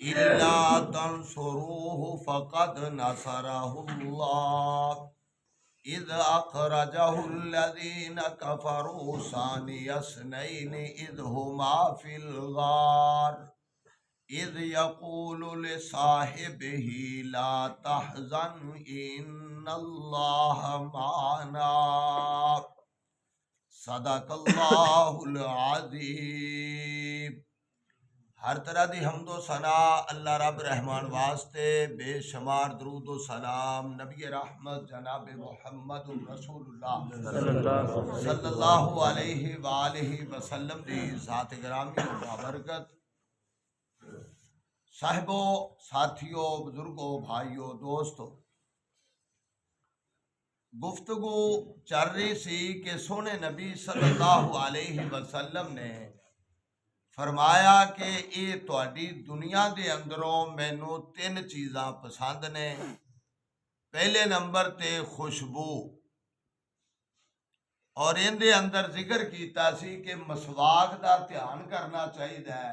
इल्ला तंसुरूहु फक़द नसरहुल्लाह इज़ अख़रजहुल्लज़ीना कफ़रू सानिय स्नैनि इज़ हुमा फ़िल ग़ार इज़ यक़ूलु लिसाहिबिही ला तहज़न इन्नल्लाह माना। सदक़ल्लाहुल अज़ीम। हर तरह की हम्दो सना अल्लाह रब रहमान वास्ते, बेशुमार दरूद व सलाम नबी रहमत जनाब मुहम्मद रसूलुल्लाह सल्लल्लाहु अलैहि वसल्लम दी ज़ात गिरामी व बाबरकत। साहिबो, साथियों, बुजुर्गों, भाइयों, दोस्तों, गुफ्तगू चल रही सी कि सोने नबी सल्लल्लाहु अलैहि वसल्लम ने फरमाया कि ये तुहाडी दुनिया के अंदरों मैनू तीन चीज़ां पसंद ने। पहले नंबर ते खुशबू, और इनके अंदर जिक्र किया सी कि मसवाक का ध्यान करना चाहिए।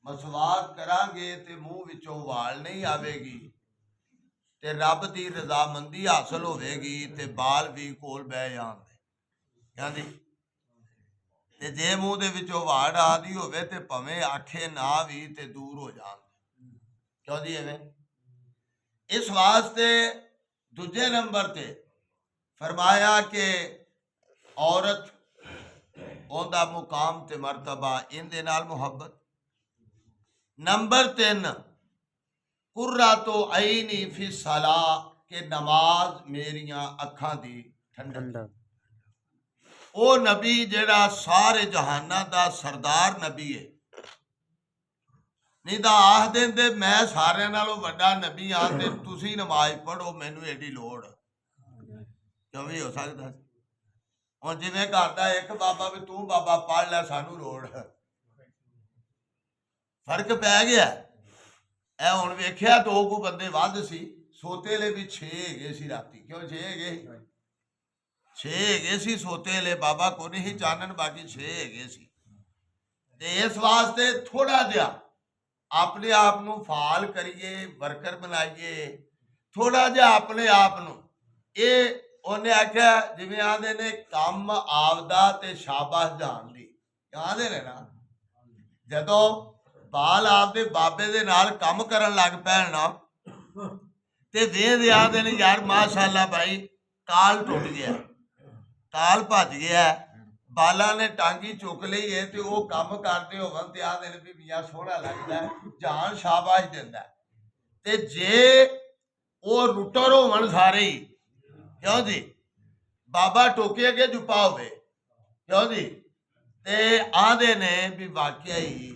मसवाक करांगे ते मूँह विचों वाल नहीं आवेगी ते रब की रजामंदी हासिल होवेगी ते बाल भी कोल बह जाणगे। ते जे मूँह दे विचों वाड़ आदि होवे ते भवें आखे ना भी ते दूर हो जाणगे। क्यों जी एवें? इस वास्ते दूजे नंबर ते फरमाया कि औरत ओंदा मुकाम ते मरतबा इनदे नाल मुहब्बत। नंबर 3 कुर्रातो ऐनी फी सला के नमाज मेरियां अखां दी ठंडक। ओ नबी जेड़ा सारे जहाना दा सरदार नबी है, नहीं तो आख देंदे मैं सारे नालों वड्डा नबी हाँ ते तुसी नमाज पढ़ो, मैनू एडी लोड़ क्यों भी हो सकता। हुण जिवें घर दा एक बाबा भी तू बाबा पढ़ लै सानू लोड़, फर्क पै गया। ए हुण वेख्या दो कु बंदे वध सी, सोतेले भी 6 हैगे सी राती। क्यों 6 हैगे? 6 हैगे सी सोतेले, बाबा को नहीं चानन, बाकी 6 हैगे सी। ते इस वास्ते थोड़ा जिहा अपने आप नूं फाल करिए, वर्कर बनाइए, थोड़ा जिहा अपने आप नूं। ये उन्हें आख्या जिवें आंदे ने कम आपदा ते शाबाश जान दी, आंदे ने ना। जदों बाल आपदे बाबे दे नाल काम करन लग पैण ना ते वेखदे आंदे ने यार माशाअल्लाह भाई ताल टुट गया, ताल भज गया, बाला ने टांगी चुक लई है ते वो काम करदे होवन ते आंदे ने भी मियां सोहना लगदा है, जान शाबाश दिंदा है। ते जे वो रुटर होवन सारे ही, क्यों जी, बाबा टोके अगे जुपा होवे, क्यों जी, ते आंदे ने भी वाकया ही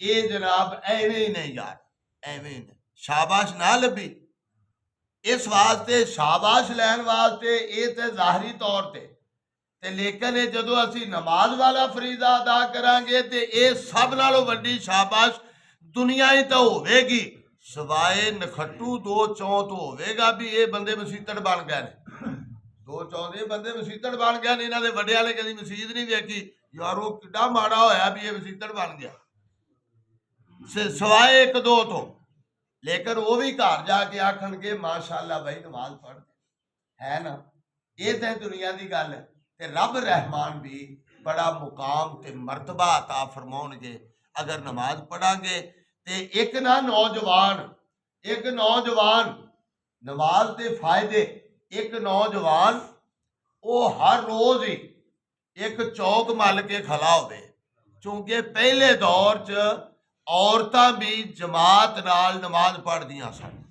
ये जनाब एवें ही नहीं यार, एवें ही नहीं, शाबाश ना लभी। इस वास्ते शाबाश लैन वास्ते ये ते ज़ाहरी तौर ते, लेकिन जदों असी नमाज वाला फरीदा अदा करांगे ते ये सब नालों वड्डी शाबाश दुनिया ही तो होवेगी, सवाए नखट्टू दो चौं तो होवेगा भी ये बंदे मसीतड़ बन गए ने। दो चौं दे बंदे मसीतड़ बन गए ने, इन्हां दे वड्डियां ने कदी मसीत नहीं वेखी, यार वो किड्डा माड़ा होया भी ये मसीतड़ बन गया, सवाए एक दो तो। लेकिन वो भी घर जाके आखणगे माशाअल्लाह भाई नमाज पढ़ है ना। ये तो दुनिया की गल है। ते रब रहमान भी बड़ा मुकाम ते मरतबा अता फरमाउणगे अगर नमाज पढ़ांगे। ते एक ना नौजवान नमाज के फायदे, एक नौजवान वो हर रोज ही एक चौक मल के खला होवे, क्योंकि पहले दौर च औरतां भी जमात नाल नमाज पढ़दियां सन,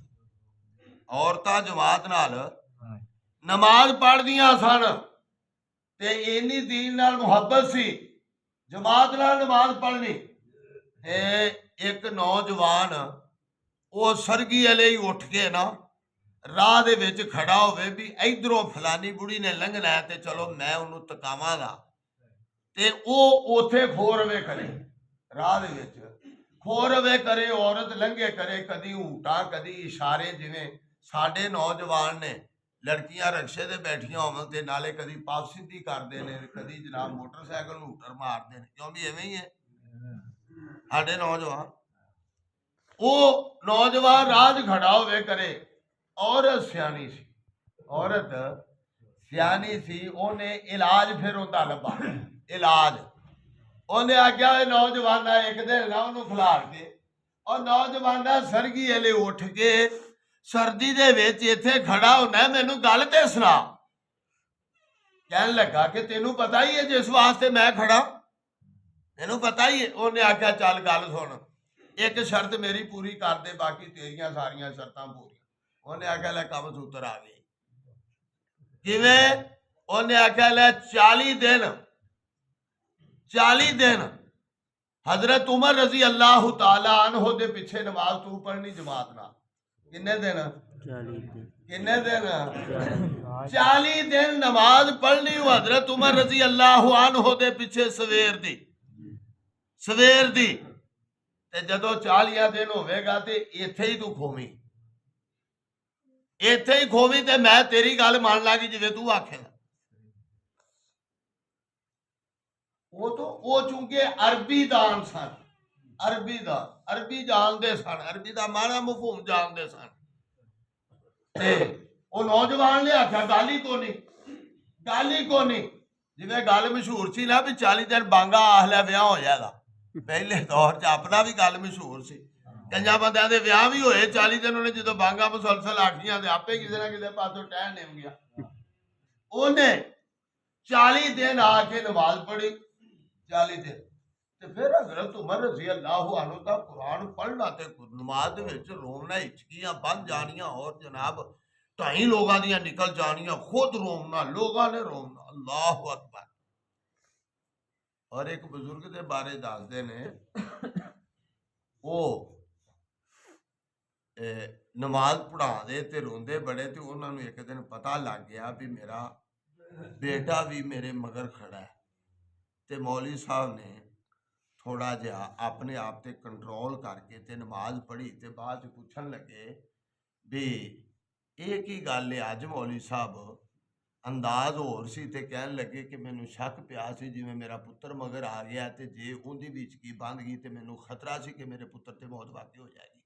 औरतां जमात नाल नमाज पढ़दियां सन ते इन्नी दीन नाल मुहब्बत सी, जमात नाल नमाज पढ़नी। ते एक नौजवान वो सरगी वाले ही उठ के ना राह दे विच खड़ा होवे भी इधरों फलानी बुढ़ी ने लंघना है ते चलो मैं उन्होंने तकावांगा, ते वो उथे खोरवे करे, राह दे विच खोरवे करे, औरत लंघे करे, कदी ऊटा कदी इशारे, जिवें साडे नौजवान ने लड़कियां रक्शे ते बैठियां होवन ते नाले कदी पग सीधी करदे ने, कदी जनाब मोटरसाइकिल हूटर मारदे ने, क्यों भी एवें ही है साडे नौजवान। वो नौजवान राज खड़ा होवे करे, औरत सियानी सी, औरत सियानी सी, ओने इलाज फिर उनका लभा, इलाज उन्हें आख्या नौजवाना एक दिन ना उन्होंने खिलार के, और नौजवाना सरगी वाले उठ के सर्दी दे विच इत्थे खड़ा होना, मैनू गल ते सुना। कहन लगा कि तेनू पता ही है जिस वास्ते मैं खड़ा, तेनू पता ही है। उन्हें आख्या चल गल सुन, एक शर्त मेरी पूरी कर दे, बाकी तेरिया सारिया शर्तां पूरियां। उन्हें आख्या ले कम सूत्र आ गई, किवें? उन्हें आख्या ले 40 दिन, 40 दिन हजरत उमर रजी अल्लाह तआला अन्हो दे पिछे नमाज तू पढ़नी जमात नाल। किन्ने दिन? 40 दिन। किन्ने दिन? 40 दिन नमाज पढ़नी हजरत उमर रजी अल्लाह अन्हो दे पिछे सवेर दी, सवेर दी। ते जदों 40 दिन होवेगा ते इत्थे ही तू खोवी, इत्थे ही खोवी, ते मैं तेरी गल मान लांगी जिवें तू आखेगा। वो तो वो चूंकि अरबी दान सन, अरबी दान, अरबी जानते सन, अरबी का माना मफहूम जानते सन। ते वो नौजवान ने आख्या गल ही को नहीं, गल ही को नहीं। जिवें गल मशहूर सी ना भी 40 दिन बांगा आख लिया ब्याह हो जाएगा, पहले दौर च अपना भी गल मशहूर सी, कई बंदियां दे ब्याह भी होए 40 दिन उन्हें जो बांगा मुसलसल आखियां ते आपे किसी ना किसी पासों टहल निम गया। उन्हें 40 दिन आके नमाज पढ़ी, 40 दिन। ते फिर हजरत उमर रजी अल्लाह अन्हु दा कुरान पढ़ना ते नमाज दे विच रोमना, हिचकियां बन जानियां, और जनाब 2.5 लोगां दियां निकल जानियां, खुद रोमना, लोगां ने रोमना। अल्लाहु अकबर। और एक बुजुर्ग दे बारे दसदे ने, वो नमाज पढ़ाते ते रोंदे बड़े, ते उन्होंने एक दिन पता लग गया भी मेरा बेटा भी मेरे मगर खड़ा है। ते मौलवी साहब ने थोड़ा जिहा अपने आप ते कंट्रोल करके ते नमाज पढ़ी, ते बाद पूछन लगे भी ये की गल है अज मौलवी साहब? अंदाज होर सी, ते कहन लगे कि मैनू शक पिया सी जिवें मेरा पुत्र मगर आ गया, ते जे उहदी भी हिचकी बंद गई ते मैनू खतरा सी कि मेरे पुत्र ते मौत वाकई हो जाएगी।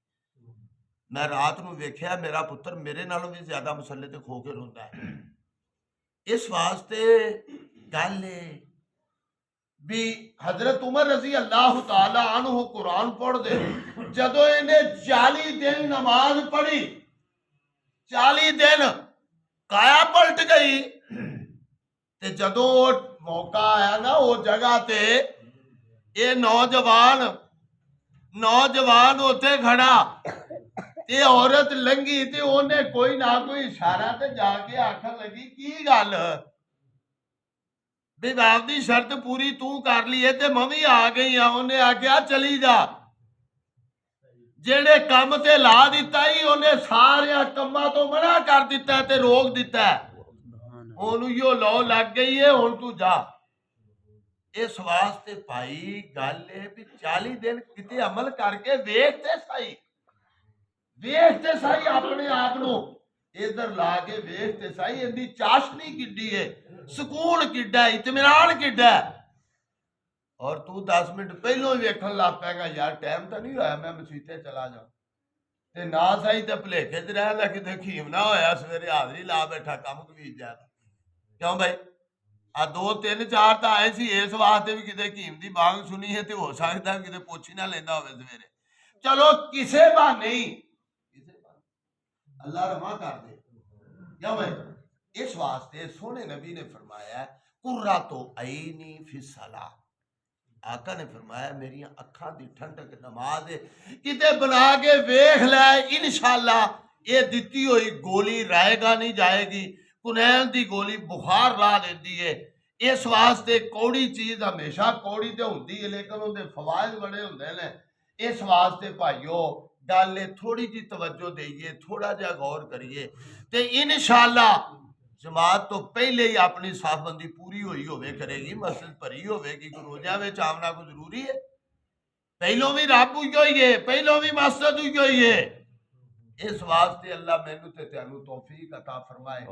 मैं रात नूं वेख्या मेरा पुत्र मेरे नालों भी ज्यादा मसले ते खो के रोंदा है। इस वास्ते गल भी हजरत उमर रजी अल्लाह तआला अन्हु कुरान पढ़ दे, जदों इन्हें 40 दिन नमाज पढ़ी, 40 दिन काया पलट गई। ते जदों मौका आया ना वो जगह ते, ये नौजवान उत्थे खड़ा, ते औरत लंघी, ते ओने कोई ना कोई इशारा ते जाके आखन लगी की गल भी आपकी शर्त पूरी तू कर ली है ते मैं भी आ गई हाँ। उन्हें आख्या चली जा, जेड़े कम ते ला दिता ही उन्हें सारे कम्मां तो मना कर दिता ते रोक दिता, ओनू यो लौ लग गई है, हुण तू जा। इस वास्ते भाई गल है भी 40 दिन किते अमल करके वेखते सही, वेखते सही अपने आप नू इधर ला के वेखते सही, इहदी चाशनी किड्डी है, सुकून किड्डा है, इत्मीनान किड्डा है। और तू 10 मिनट पहलों ही वेखन लग पेगा यार टाइम तो नहीं होया मैं मसीते चला जा, ते ना सही ते भुलेखे च रह ला किते खीम ना होया सवेरे हाजरी ला बैठा कम कमीज जाएगा। क्यों भाई आ 2 3 4 तो आए सी इस वास्ते भी किते खीम दी मांग सुनी है, तो हो सकता है किते पोछी ना लेंदा होवे सवेरे। चलो किसे बहाने ही अल्लाह रमा कर दे। क्यों भाई इस वास्ते सोने नबी ने फरमाया कुर्रा तो आईनी फिसला, आका ने फरमाया मेरी अखां दी ठंडक नमाज है, किते बना के वेख लै इंशाअल्लाह ये दिती हुई गोली राएगा नहीं जाएगी। कुनैन दी गोली बुखार ला देती है, इस वास्ते कौड़ी चीज हमेशा कौड़ी तो होंदी है लेकिन उनके फवायद बड़े होंदे ने। इस वास्ते भाइयों गल थोड़ी जी तवज्जो देइए, थोड़ा जा गौर करिए, ते इंशाअल्लाह जमात तो पहले ही अपनी साफबंदी पूरी हुई होवे करेगी, मस्जिद भरी होवेगी। रोजा में आमना कोई जरूरी है? पहलों भी रब हुई है, पहलों भी मस्जिद हुई है। इस वास्ते अल्लाह मैनू ते तैनू तौफीक अता फरमाए।